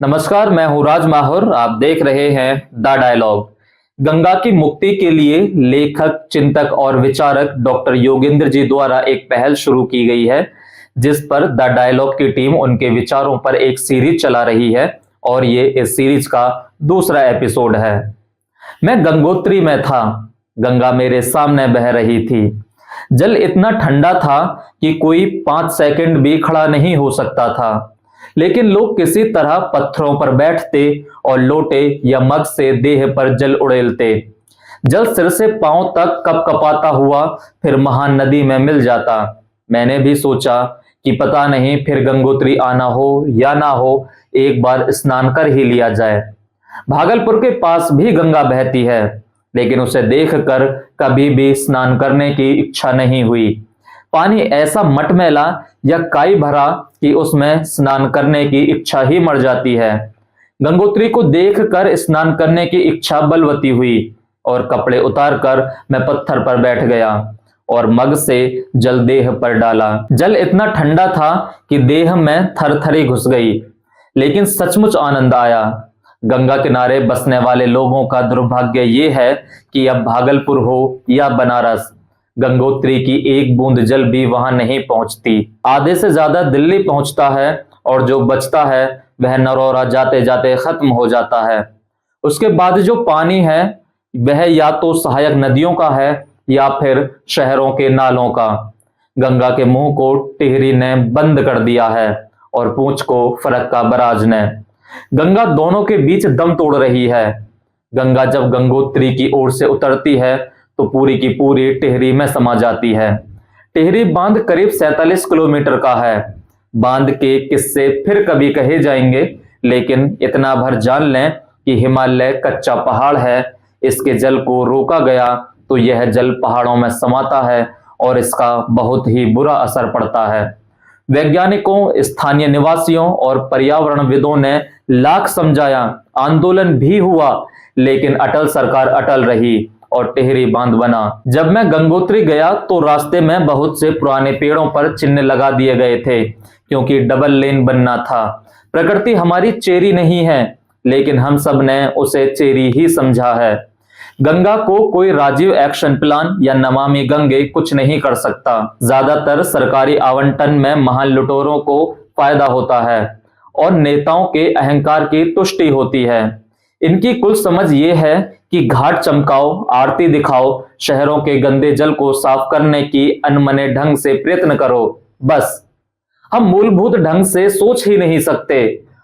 नमस्कार, मैं हूँ राज माहौर। आप देख रहे हैं द डायलॉग। गंगा की मुक्ति के लिए लेखक, चिंतक और विचारक डॉक्टर योगेंद्र जी द्वारा एक पहल शुरू की गई है, जिस पर द डायलॉग की टीम उनके विचारों पर एक सीरीज चला रही है और ये इस सीरीज का दूसरा एपिसोड है। मैं गंगोत्री में था, गंगा मेरे सामने बह रही थी। जल इतना ठंडा था कि कोई 5 सेकंड भी खड़ा नहीं हो सकता था, लेकिन लोग किसी तरह पत्थरों पर बैठते और लोटे या मग से देह पर जल उड़ेलते। जल सिर से पांव तक कपकपाता हुआ फिर महान नदी में मिल जाता। मैंने भी सोचा कि पता नहीं फिर गंगोत्री आना हो या ना हो, एक बार स्नान कर ही लिया जाए। भागलपुर के पास भी गंगा बहती है, लेकिन उसे देखकर कभी भी स्नान करने की इच्छा नहीं हुई। पानी ऐसा मटमैला या काई भरा कि उसमें स्नान करने की इच्छा ही मर जाती है। गंगोत्री को देखकर स्नान करने की इच्छा बलवती हुई और कपड़े उतारकर मैं पत्थर पर बैठ गया और मग से जल देह पर डाला। जल इतना ठंडा था कि देह में थरथरी घुस गई, लेकिन सचमुच आनंद आया। गंगा किनारे बसने वाले लोगों का दुर्भाग्य ये है कि अब भागलपुर हो या बनारस, गंगोत्री की एक बूंद जल भी वहां नहीं पहुंचती। आधे से ज्यादा दिल्ली पहुंचता है और जो बचता है वह नरौरा जाते जाते खत्म हो जाता है। उसके बाद जो पानी है वह या तो सहायक नदियों का है या फिर शहरों के नालों का। गंगा के मुंह को टिहरी ने बंद कर दिया है और पूंछ को फरक्का बराज ने। गंगा दोनों के बीच दम तोड़ रही है। गंगा जब गंगोत्री की ओर से उतरती है तो पूरी की पूरी टिहरी में समा जाती है। टिहरी बांध करीब 47 किलोमीटर का है। बांध के किस्से फिर कभी कहे जाएंगे, लेकिन इतना भर जान लें कि हिमालय कच्चा पहाड़ है। इसके जल को रोका गया तो यह जल पहाड़ों में समाता है और इसका बहुत ही बुरा असर पड़ता है। वैज्ञानिकों, स्थानीय निवासियों और पर्यावरणविदों ने लाख समझाया, आंदोलन भी हुआ, लेकिन अटल सरकार अटल रही और टिहरी बांध बना। जब मैं गंगोत्री गया तो रास्ते में बहुत से पुराने पेड़ों पर चिन्ह लगा दिए गए थे, क्योंकि डबल लेन बनना था। प्रकृति हमारी चेरी नहीं है, लेकिन हम सब ने उसे चेरी ही समझा है। गंगा को कोई राजीव एक्शन प्लान या नमामि गंगे कुछ नहीं कर सकता। ज्यादातर सरकारी आवंटन में महान लुटेरों को फायदा होता है और नेताओं के अहंकार की तुष्टि होती है। इनकी कुल समझ ये है कि घाट चमकाओ, आरती दिखाओ, शहरों के गंदे जल को साफ करने की अनमने ढंग से प्रयत्न करो, बस। हम मूलभूत ढंग से सोच ही नहीं सकते।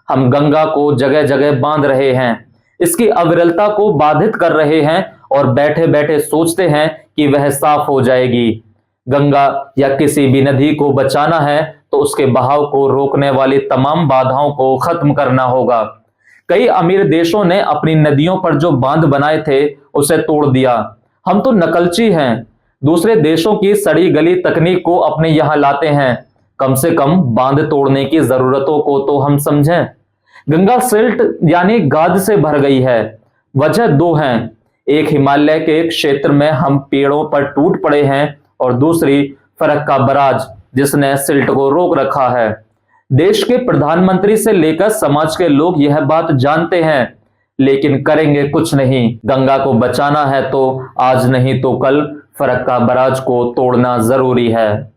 हम गंगा को जगह जगह बांध रहे हैं, इसकी अविरलता को बाधित कर रहे हैं और बैठे बैठे सोचते हैं कि वह साफ हो जाएगी। गंगा या किसी भी नदी को बचाना है तो उसके बहाव को रोकने वाली तमाम बाधाओं को खत्म करना होगा। कई अमीर देशों ने अपनी नदियों पर जो बांध बनाए थे उसे तोड़ दिया। हम तो नकलची हैं, दूसरे देशों की सड़ी गली तकनीक को अपने यहां लाते हैं। कम से कम बांध तोड़ने की जरूरतों को तो हम समझें। गंगा सिल्ट यानी गाद से भर गई है। वजह दो हैं, एक हिमालय के क्षेत्र में हम पेड़ों पर टूट पड़े हैं और दूसरी फरक्का बराज, जिसने सिल्ट को रोक रखा है। देश के प्रधानमंत्री से लेकर समाज के लोग यह बात जानते हैं, लेकिन करेंगे कुछ नहीं। गंगा को बचाना है तो आज नहीं तो कल फरक्का बराज को तोड़ना जरूरी है।